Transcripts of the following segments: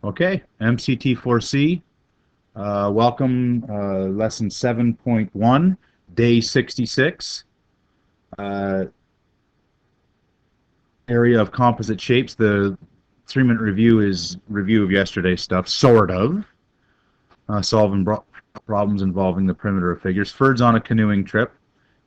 Okay, MCT4C, welcome, lesson 7.1, day 66, uh, area of composite shapes. The 3-minute review is review of yesterday's stuff, sort of, solving problems involving the perimeter of figures. Ferd's on a canoeing trip.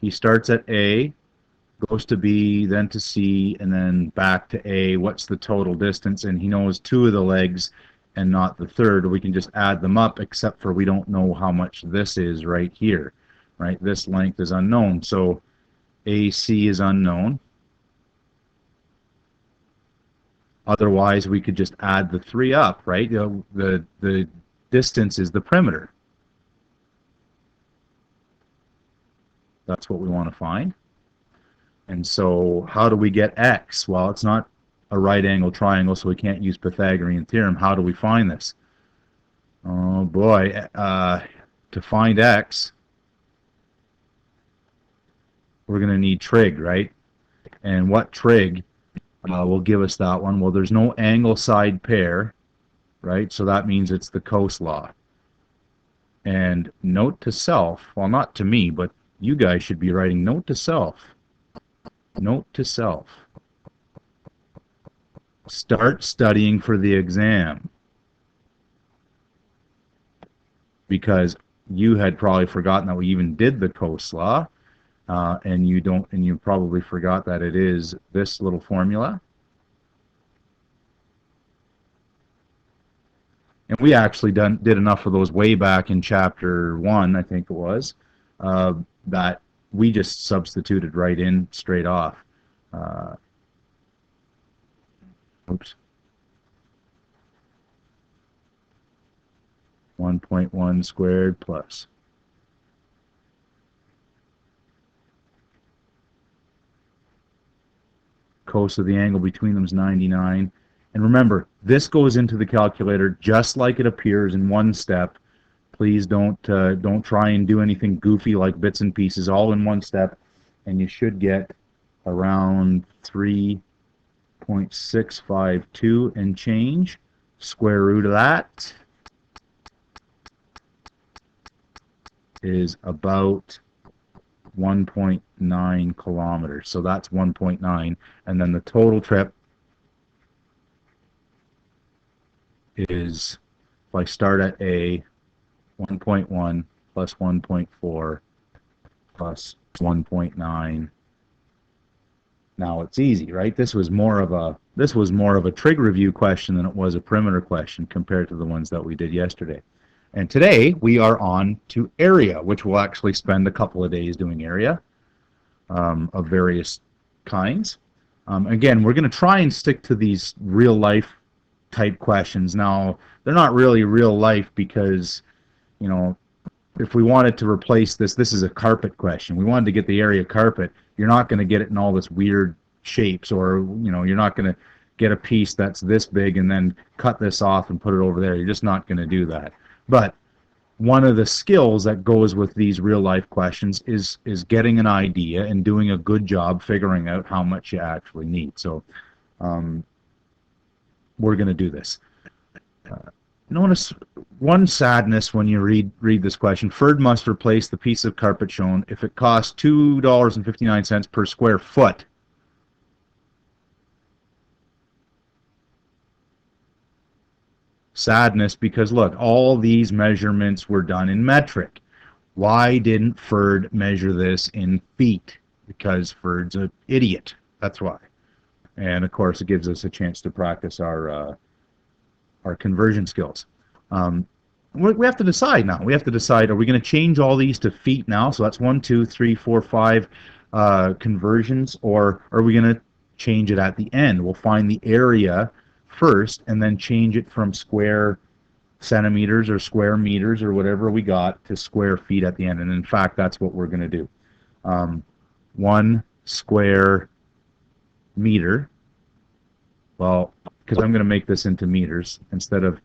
He starts at A, goes to B, then to C, and then back to A. What's the total distance? And he knows 2 of the legs and not the third. We can just add them up, except for we don't know how much this is right here. Right? This length is unknown. So AC is unknown. Otherwise, we could just add the 3 up, right? The distance is the perimeter. That's what we want to find. And so how do we get x? Well, it's not a right angle triangle, so we can't use Pythagorean theorem. How do we find this? Oh boy, to find x, we're going to need trig, right? And what trig will give us that one? Well, there's no angle side pair, right? So that means it's the cos law. And note to self, well, not to me, but you guys should be writing note to self. Note to self. Start studying for the exam. Because you had probably forgotten that we even did the cos law, and you probably forgot that it is this little formula. And we actually did enough of those way back in chapter 1, I think it was, that we just substituted right in straight off. Oops. 1.1 squared plus cos of the angle between them is 99. And remember, this goes into the calculator just like it appears in one step. Please don't try and do anything goofy like bits and pieces, all in one step, and you should get around 3.652 and change. Square root of that is about 1.9 kilometers. So that's 1.9, and then the total trip is, if I start at A, 1.1 plus 1.4 plus 1.9. Now it's easy, right? This was more of a trig review question than it was a perimeter question compared to the ones that we did yesterday. And today we are on to area, which we'll actually spend a couple of days doing area of various kinds. Again, we're going to try and stick to these real life type questions. Now, they're not really real life because, you know, if we wanted to replace this is a carpet question. We wanted to get the area carpet. You're not going to get it in all this weird shapes, or, you know, you're not going to get a piece that's this big and then cut this off and put it over there. You're just not going to do that. But one of the skills that goes with these real life questions is getting an idea and doing a good job figuring out how much you actually need. So we're going to do this. Notice one sadness when you read this question. Ferd must replace the piece of carpet shown if it costs $2.59 per square foot. Sadness because, look, all these measurements were done in metric. Why didn't Ferd measure this in feet? Because Ferd's an idiot. That's why. And, of course, it gives us a chance to practice our conversion skills. We have to decide now. We have to decide, are we going to change all these to feet now? So that's 1, 2, 3, 4, 5 conversions, or are we going to change it at the end? We'll find the area first and then change it from square centimeters or square meters or whatever we got to square feet at the end. And in fact, that's what we're going to do. 1 square meter. Well, because I'm going to make this into meters. Instead of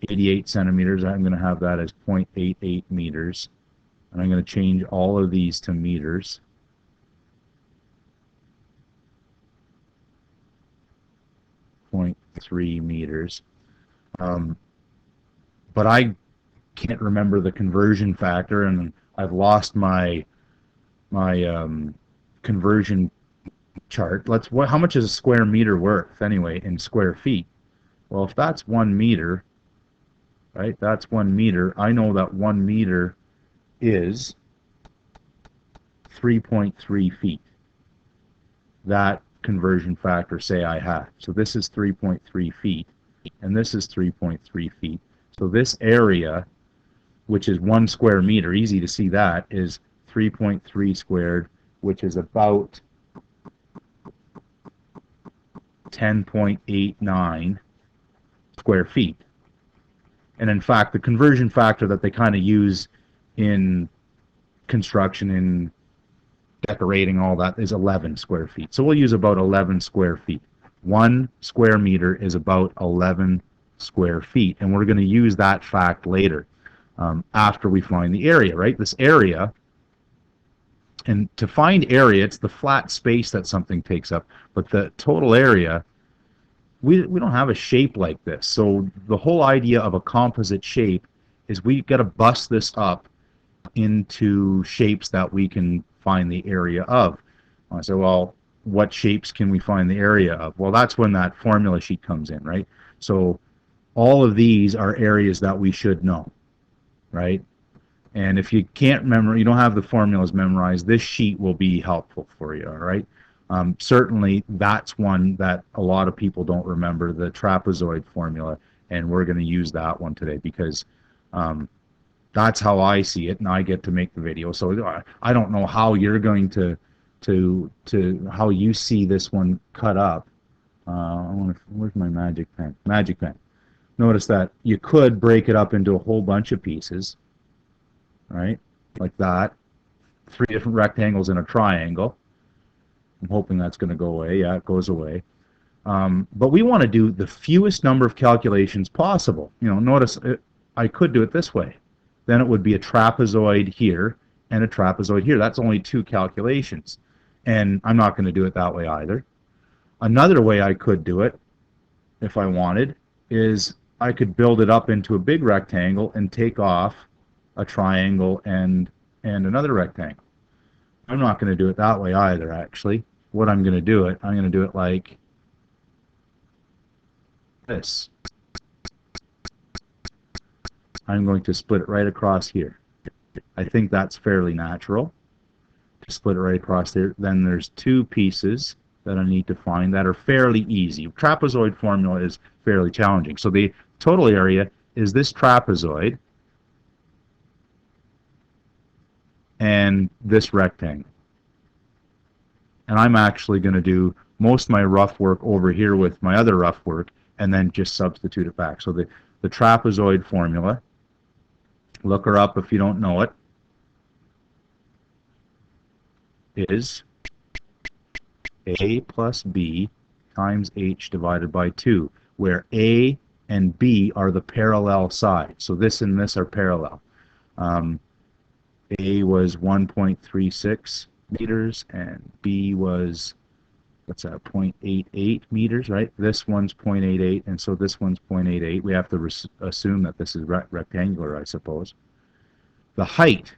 88 centimeters, I'm going to have that as 0.88 meters. And I'm going to change all of these to meters. 0.3 meters. But I can't remember the conversion factor, and I've lost my conversion chart. How much is a square meter worth anyway in square feet? Well, if that's 1 meter, right? That's 1 meter. I know that 1 meter is 3.3 feet. That conversion factor, say I have. So this is 3.3 feet, and this is 3.3 feet. So this area, which is 1 square meter, easy to see that, is 3.3 squared, which is about 10.89 square feet. And in fact, the conversion factor that they kind of use in construction, in decorating, all that, is 11 square feet. So we'll use about 11 square feet. 1 square meter is about 11 square feet. And we're going to use that fact later after we find the area, right? This area, and to find area, it's the flat space that something takes up. But the total area, we don't have a shape like this. So the whole idea of a composite shape is we got to bust this up into shapes that we can find the area of. I say, well, what shapes can we find the area of? Well, that's when that formula sheet comes in, right? So all of these are areas that we should know, right? And if you can't remember, you don't have the formulas memorized, this sheet will be helpful for you, all right? Certainly, that's one that a lot of people don't remember, the trapezoid formula, and we're going to use that one today because that's how I see it, and I get to make the video. So I don't know how you're going to how you see this one cut up. Where's my magic pen? Magic pen. Notice that you could break it up into a whole bunch of pieces, right? Like that. 3 different rectangles in a triangle. I'm hoping that's going to go away. Yeah, it goes away. But we want to do the fewest number of calculations possible. You know, notice I could do it this way. Then it would be a trapezoid here and a trapezoid here. That's only 2 calculations. And I'm not going to do it that way either. Another way I could do it, if I wanted, is I could build it up into a big rectangle and take off a triangle and another rectangle. I'm not going to do it that way either, actually. What I'm going to do it, I'm going to do it like this. I'm going to split it right across here. I think that's fairly natural to split it right across there. Then there's 2 pieces that I need to find that are fairly easy. Trapezoid formula is fairly challenging. So the total area is this trapezoid and this rectangle. And I'm actually going to do most of my rough work over here with my other rough work and then just substitute it back. So the trapezoid formula, look her up if you don't know it, is A plus B times H divided by 2, where A and B are the parallel sides. So this and this are parallel. A was 1.36 meters and B was, what's that, 0.88 meters, right? This one's 0.88 and so this one's 0.88. We have to assume that this is rectangular, I suppose. The height,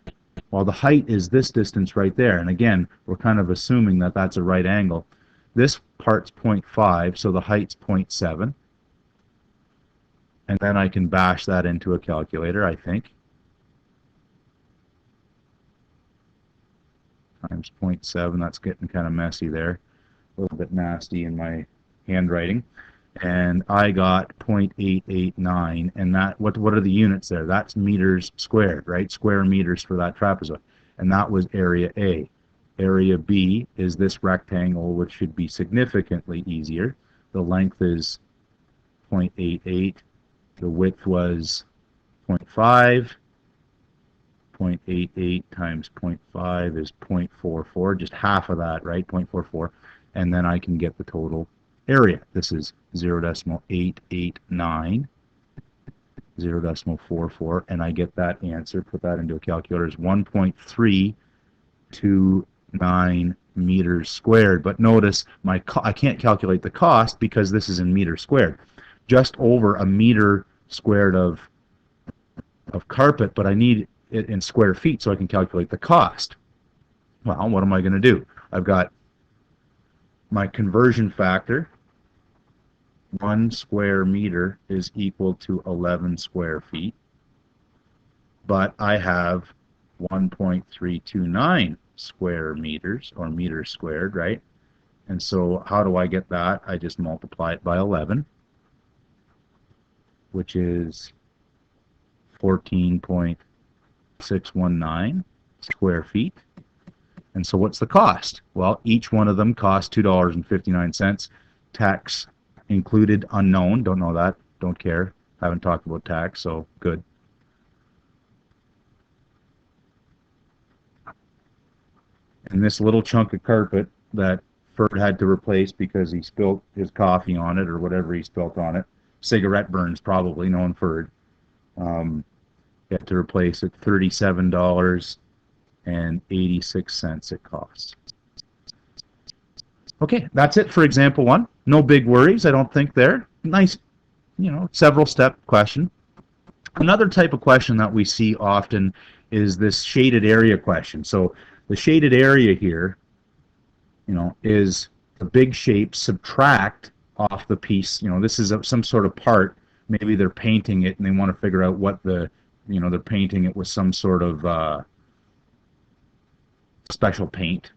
well, the height is this distance right there, and again, we're kind of assuming that that's a right angle. This part's 0.5, so the height's 0.7. And then I can bash that into a calculator, I think. Times 0.7, that's getting kind of messy there. A little bit nasty in my handwriting. And I got 0.889, and that, what are the units there? That's meters squared, right? Square meters for that trapezoid. And that was area A. Area B is this rectangle, which should be significantly easier. The length is 0.88. The width was 0.5. 0.88 times 0.5 is 0.44, just half of that, right? 0.44. And then I can get the total area. This is 0.889, 0.44, and I get that answer. Put that into a calculator. Is 1.329 meters squared. But notice I can't calculate the cost because this is in meters squared. Just over a meter squared of carpet, but I need it in square feet so I can calculate the cost. Well, what am I going to do? I've got my conversion factor. 1 square meter is equal to 11 square feet, but I have 1.329 square meters, or meters squared, right? And so how do I get that? I just multiply it by 11, which is 14.619 square feet. And so what's the cost? Well, each one of them costs $2.59. Tax included, unknown. Don't know that. Don't care. Haven't talked about tax, so good. And this little chunk of carpet that Ferd had to replace because he spilled his coffee on it or whatever he spilled on it, cigarette burns probably, knowing Ferd, he had to replace it. $37.86 it costs. Okay, that's it for example 1. No big worries, I don't think there. Nice, several step question. Another type of question that we see often is this shaded area question. So the shaded area here, is the big shape subtract off the piece. This is some sort of part. Maybe they're painting it and they want to figure out what they're painting it with some sort of special paint.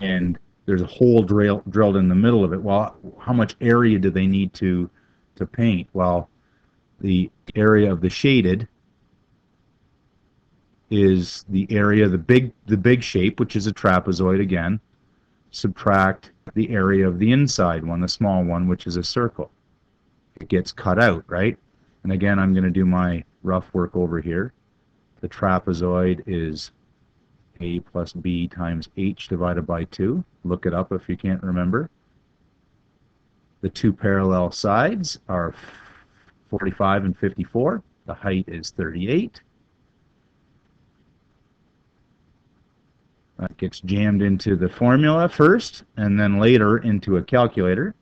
And there's a hole drilled in the middle of it. Well, how much area do they need to paint? Well, the area of the shaded is the area, the big shape, which is a trapezoid again, subtract the area of the inside one, the small one, which is a circle. It gets cut out, right? And again, I'm going to do my rough work over here. The trapezoid is a plus b times h divided by 2. Look it up if you can't remember. The two parallel sides are 45 and 54. The height is 38. That gets jammed into the formula first, and then later into a calculator.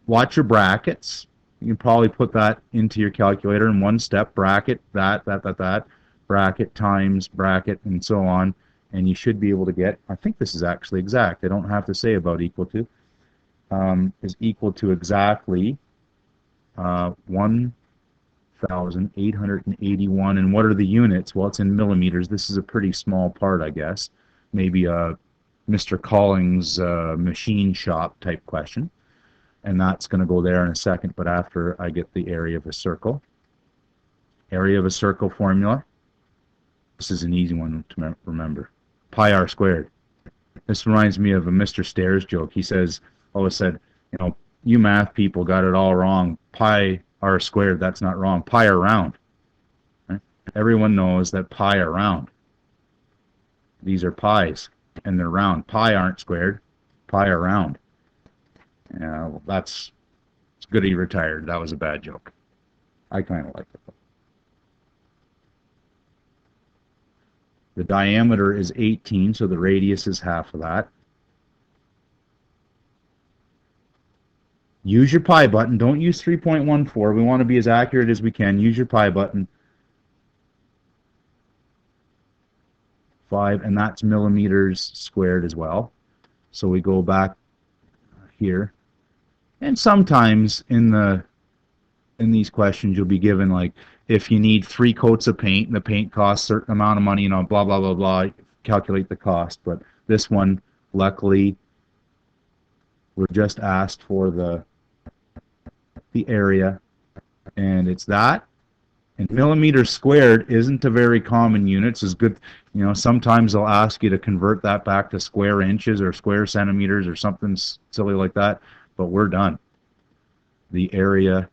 Watch your brackets. You can probably put that into your calculator in one step. Bracket, that, bracket times bracket, and so on. And you should be able to get, I think this is actually exact. I don't have to say about equal to. Is equal to exactly 1,881. And what are the units? Well, it's in millimeters. This is a pretty small part, I guess. Maybe a Mr. Collins machine shop type question. And that's going to go there in a second, but after I get the area of a circle. Area of a circle formula. This is an easy one to remember. Pi r squared. This reminds me of a Mr. Stairs joke. He says, always said, you math people got it all wrong. Pi r squared, that's not wrong. Pi are round. Right? Everyone knows that pi are round. These are pi's, and they're round. Pi aren't squared. Pi are round. Yeah, well, it's good he retired. That was a bad joke. I kind of like it. The diameter is 18, so the radius is half of that. Use your pi button. Don't use 3.14. We want to be as accurate as we can. Use your pi button. 5, and that's millimeters squared as well. So we go back here. And sometimes in these questions you'll be given, like, if you need 3 coats of paint and the paint costs a certain amount of money, blah, blah, blah, blah, calculate the cost. But this one, luckily, we're just asked for the area, and it's that. And millimeters squared isn't a very common unit. It's good, sometimes they'll ask you to convert that back to square inches or square centimeters or something silly like that. But we're done. The area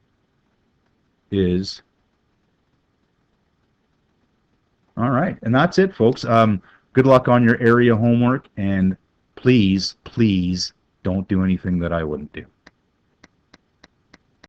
is, all right, and that's it, folks. Good luck on your area homework, and please, please don't do anything that I wouldn't do.